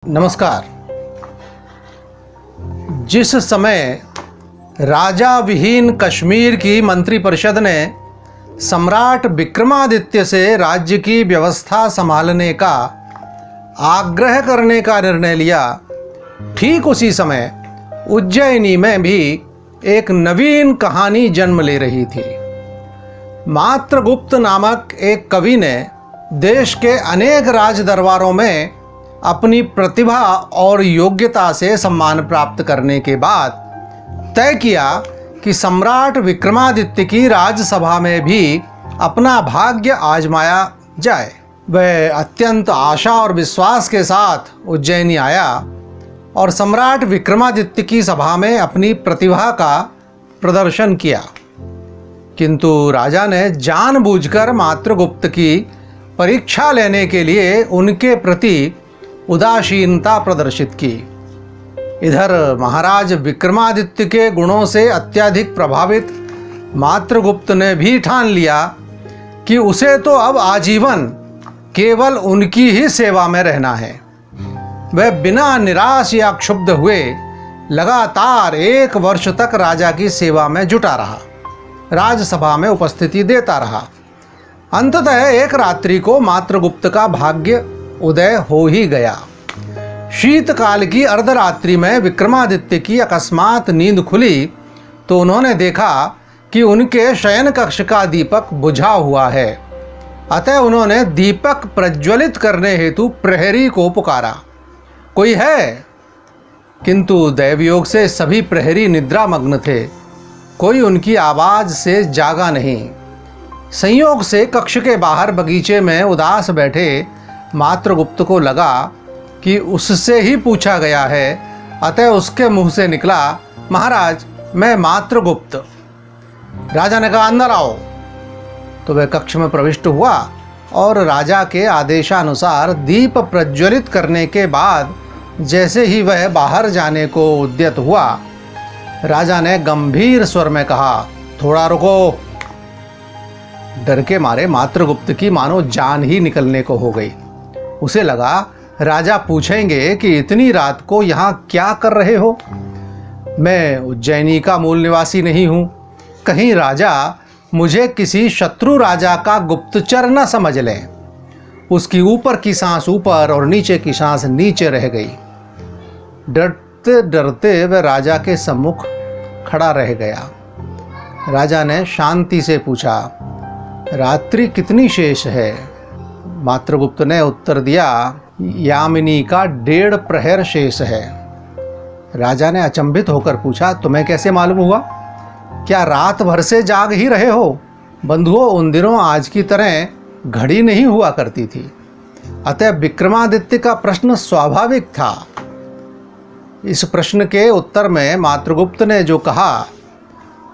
नमस्कार। जिस समय राजा विहीन कश्मीर की मंत्रिपरिषद ने सम्राट विक्रमादित्य से राज्य की व्यवस्था संभालने का आग्रह करने का निर्णय लिया, ठीक उसी समय उज्जैनी में भी एक नवीन कहानी जन्म ले रही थी। मात्रगुप्त नामक एक कवि ने देश के अनेक राज दरबारों में अपनी प्रतिभा और योग्यता से सम्मान प्राप्त करने के बाद तय किया कि सम्राट विक्रमादित्य की राजसभा में भी अपना भाग्य आजमाया जाए। वह अत्यंत आशा और विश्वास के साथ उज्जैनी आया और सम्राट विक्रमादित्य की सभा में अपनी प्रतिभा का प्रदर्शन किया, किंतु राजा ने जानबूझकर मात्रगुप्त की परीक्षा लेने के लिए उनके प्रति उदासीनता प्रदर्शित की। इधर महाराज विक्रमादित्य के गुणों से अत्यधिक प्रभावित मात्रगुप्त ने भी ठान लिया कि उसे तो अब आजीवन केवल उनकी ही सेवा में रहना है। वह बिना निराश या क्षुब्ध हुए लगातार 1 वर्ष तक राजा की सेवा में जुटा रहा, राजसभा में उपस्थिति देता रहा। अंततः एक रात्रि को मात्रगुप्त का भाग्य उदय हो ही गया। शीतकाल की अर्धरात्रि में विक्रमादित्य की अकस्मात नींद खुली तो उन्होंने देखा कि उनके शयन कक्ष का दीपक बुझा हुआ है। अतः उन्होंने दीपक प्रज्वलित करने हेतु प्रहरी को पुकारा, कोई है? किंतु दैवयोग से सभी प्रहरी निद्रामग्न थे, कोई उनकी आवाज से जागा नहीं। संयोग से कक्ष के बाहर बगीचे में उदास बैठे मात्रगुप्त को लगा कि उससे ही पूछा गया है, अतः उसके मुंह से निकला, महाराज मैं मात्रगुप्त। राजा ने कहा, अंदर आओ। तो वह कक्ष में प्रविष्ट हुआ और राजा के आदेशानुसार दीप प्रज्वलित करने के बाद जैसे ही वह बाहर जाने को उद्यत हुआ, राजा ने गंभीर स्वर में कहा, थोड़ा रुको। डर के मारे मात्रगुप्त की मानो जान ही निकलने को हो गई। उसे लगा राजा पूछेंगे कि इतनी रात को यहाँ क्या कर रहे हो? मैं उज्जैनी का मूल निवासी नहीं हूँ, कहीं राजा मुझे किसी शत्रु राजा का गुप्तचर न समझ लें। उसकी ऊपर की सांस ऊपर और नीचे की सांस नीचे रह गई। डरते डरते वह राजा के सम्मुख खड़ा रह गया। राजा ने शांति से पूछा, रात्रि कितनी शेष है? मात्रगुप्त ने उत्तर दिया, यामिनी का 1.5 प्रहर शेष है। राजा ने अचंभित होकर पूछा, तुम्हें कैसे मालूम हुआ? क्या रात भर से जाग ही रहे हो? बंधुओं, उन दिनों आज की तरह घड़ी नहीं हुआ करती थी, अतः विक्रमादित्य का प्रश्न स्वाभाविक था। इस प्रश्न के उत्तर में मात्रगुप्त ने जो कहा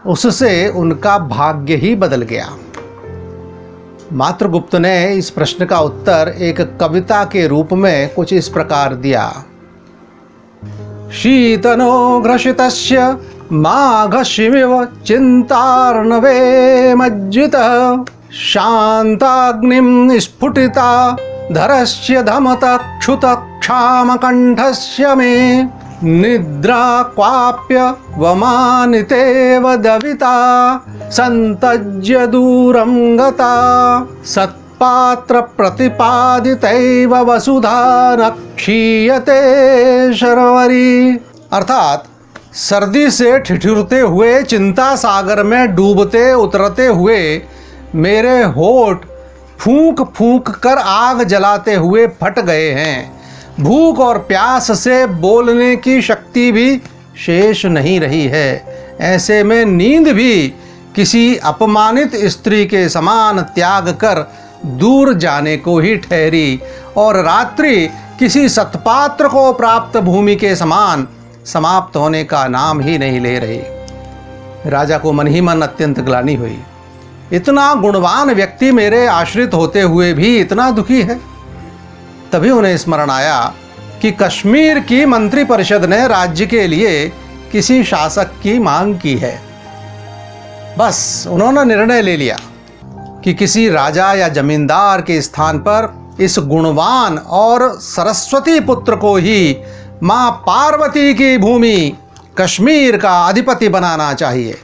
उससे उनका भाग्य ही बदल गया। मात्रगुप्त ने इस प्रश्न का उत्तर एक कविता के रूप में कुछ इस प्रकार दिया। शीतनो घ्रशितस्य माघशिमिव चिन्तार्णवे मज्जितः शान्ताग्निं स्फुटिता धरस्य धमतक्षुतक्षामकण्ठस्य मे निद्रा क्वाप्य वमानितेव दविता संतज्य दूरं गता सत्पात्र प्रतिपादितैव वसुधा न क्षीयते शर्वरी। अर्थात सर्दी से ठिठुरते हुए चिंता सागर में डूबते उतरते हुए मेरे होठ फूंक फूंक कर आग जलाते हुए फट गए हैं। भूख और प्यास से बोलने की शक्ति भी शेष नहीं रही है। ऐसे में नींद भी किसी अपमानित स्त्री के समान त्याग कर दूर जाने को ही ठहरी और रात्रि किसी सत्पात्र को प्राप्त भूमि के समान समाप्त होने का नाम ही नहीं ले रही। राजा को मन ही मन अत्यंत ग्लानि हुई। इतना गुणवान व्यक्ति मेरे आश्रित होते हुए भी इतना दुखी है। तभी उन्हें स्मरण आया कि कश्मीर की मंत्रिपरिषद ने राज्य के लिए किसी शासक की मांग की है। बस उन्होंने निर्णय ले लिया कि किसी राजा या जमींदार के स्थान पर इस गुणवान और सरस्वती पुत्र को ही माँ पार्वती की भूमि कश्मीर का अधिपति बनाना चाहिए।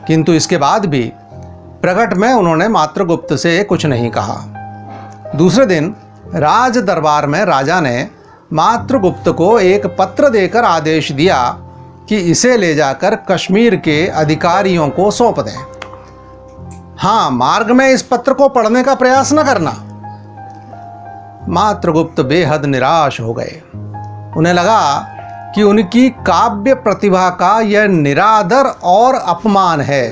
किंतु इसके बाद भी प्रकट में उन्होंने मात्रगुप्त से कुछ नहीं कहा। दूसरे दिन राज दरबार में राजा ने मात्रगुप्त को एक पत्र देकर आदेश दिया कि इसे ले जाकर कश्मीर के अधिकारियों को सौंप दें। हाँ, मार्ग में इस पत्र को पढ़ने का प्रयास न करना। मात्रगुप्त बेहद निराश हो गए। उन्हें लगा कि उनकी काव्य प्रतिभा का यह निरादर और अपमान है।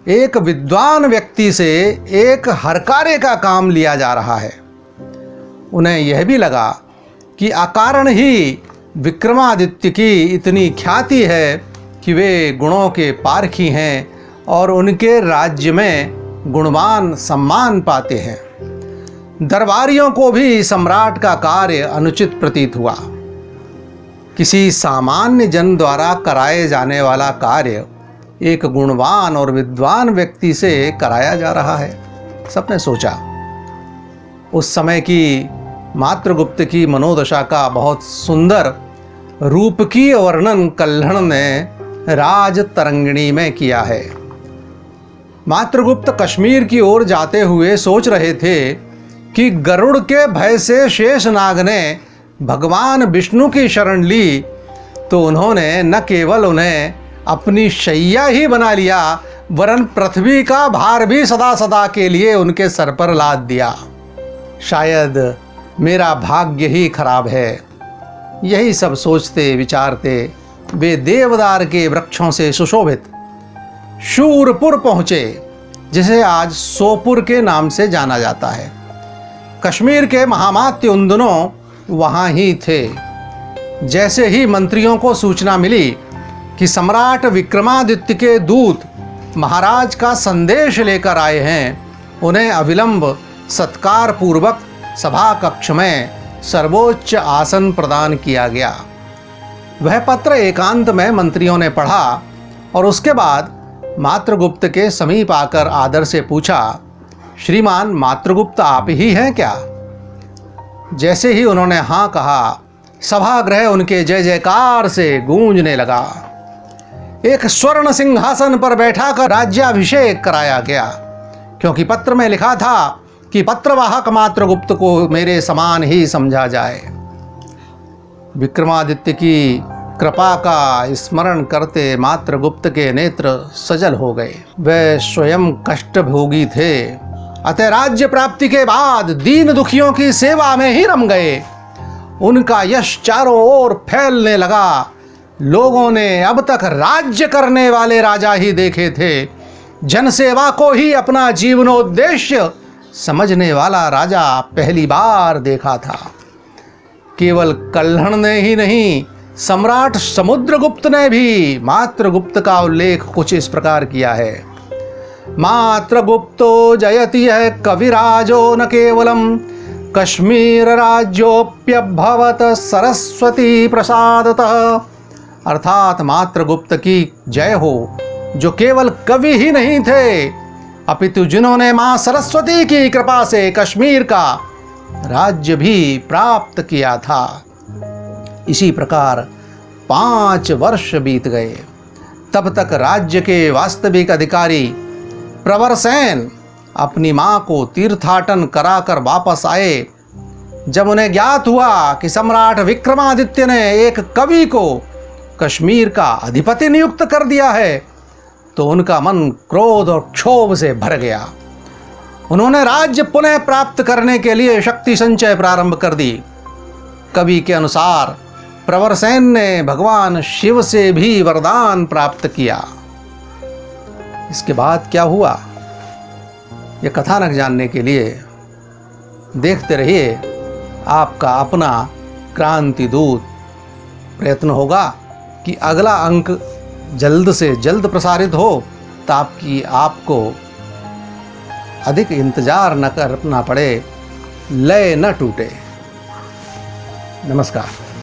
एक विद्वान व्यक्ति से एक हरकारे का काम लिया जा रहा है। उन्हें यह भी लगा कि अकारण ही विक्रमादित्य की इतनी ख्याति है कि वे गुणों के पारखी हैं और उनके राज्य में गुणवान सम्मान पाते हैं। दरबारियों को भी सम्राट का कार्य अनुचित प्रतीत हुआ। किसी सामान्य जन द्वारा कराए जाने वाला कार्य एक गुणवान और विद्वान व्यक्ति से कराया जा रहा है। सबने सोचा। उस समय की मात्रगुप्त की मनोदशा का बहुत सुंदर रूप की वर्णन कल्हण ने राज तरंगिणी में किया है। मात्रगुप्त कश्मीर की ओर जाते हुए सोच रहे थे कि गरुड़ के भय से शेषनाग ने भगवान विष्णु की शरण ली तो उन्होंने न केवल उन्हें अपनी शैया ही बना लिया वरन पृथ्वी का भार भी सदा सदा के लिए उनके सर पर लाद दिया। शायद मेरा भाग्य ही खराब है। यही सब सोचते विचारते वे देवदार के वृक्षों से सुशोभित शूरपुर पहुँचे, जिसे आज सोपुर के नाम से जाना जाता है। कश्मीर के महामात्य उन दिनों वहाँ ही थे। जैसे ही मंत्रियों को सूचना मिली कि सम्राट विक्रमादित्य के दूत महाराज का संदेश लेकर आए हैं, उन्हें अविलंब सत्कार पूर्वक सभा कक्ष में सर्वोच्च आसन प्रदान किया गया। वह पत्र एकांत में मंत्रियों ने पढ़ा और उसके बाद मात्रगुप्त के समीप आकर आदर से पूछा, श्रीमान मात्रगुप्त आप ही हैं क्या? जैसे ही उन्होंने हाँ कहा, सभागृह उनके जय जयकार से गूंजने लगा। एक स्वर्ण सिंहासन पर बैठाकर राज्याभिषेक कराया गया, क्योंकि पत्र में लिखा था कि पत्रवाहक मात्रगुप्त को मेरे समान ही समझा जाए। विक्रमादित्य की कृपा का स्मरण करते मात्रगुप्त के नेत्र सजल हो गए। वे स्वयं कष्ट भोगी थे, अतः राज्य प्राप्ति के बाद दीन दुखियों की सेवा में ही रम गए। उनका यश चारों ओर फैलने लगा। लोगों ने अब तक राज्य करने वाले राजा ही देखे थे। जनसेवा को ही अपना जीवनोद्देश्य समझने वाला राजा पहली बार देखा था। केवल कल्हण ने ही नहीं, सम्राट समुद्रगुप्त ने भी मात्रगुप्त का उल्लेख कुछ इस प्रकार किया है। मात्रगुप्तो जयति है कविराजो न केवलम कश्मीर राज्योप्यभवत सरस्वती प्रसादतः। अर्थात मात्रगुप्त की जय हो, जो केवल कवि ही नहीं थे अपितु जिन्होंने मां सरस्वती की कृपा से कश्मीर का राज्य भी प्राप्त किया था। इसी प्रकार 5 वर्ष बीत गए। तब तक राज्य के वास्तविक अधिकारी प्रवरसेन अपनी मां को तीर्थाटन कराकर वापस आए। जब उन्हें ज्ञात हुआ कि सम्राट विक्रमादित्य ने एक कवि को कश्मीर का अधिपति नियुक्त कर दिया है, तो उनका मन क्रोध और क्षोभ से भर गया। उन्होंने राज्य पुनः प्राप्त करने के लिए शक्ति संचय प्रारंभ कर दी। कवि के अनुसार प्रवरसेन ने भगवान शिव से भी वरदान प्राप्त किया। इसके बाद क्या हुआ, यह कथानक जानने के लिए देखते रहिए आपका अपना क्रांति दूत। प्रयत्न होगा कि अगला अंक जल्द से जल्द प्रसारित हो ताकि आपको अधिक इंतजार न करना पड़े, लय न टूटे। नमस्कार।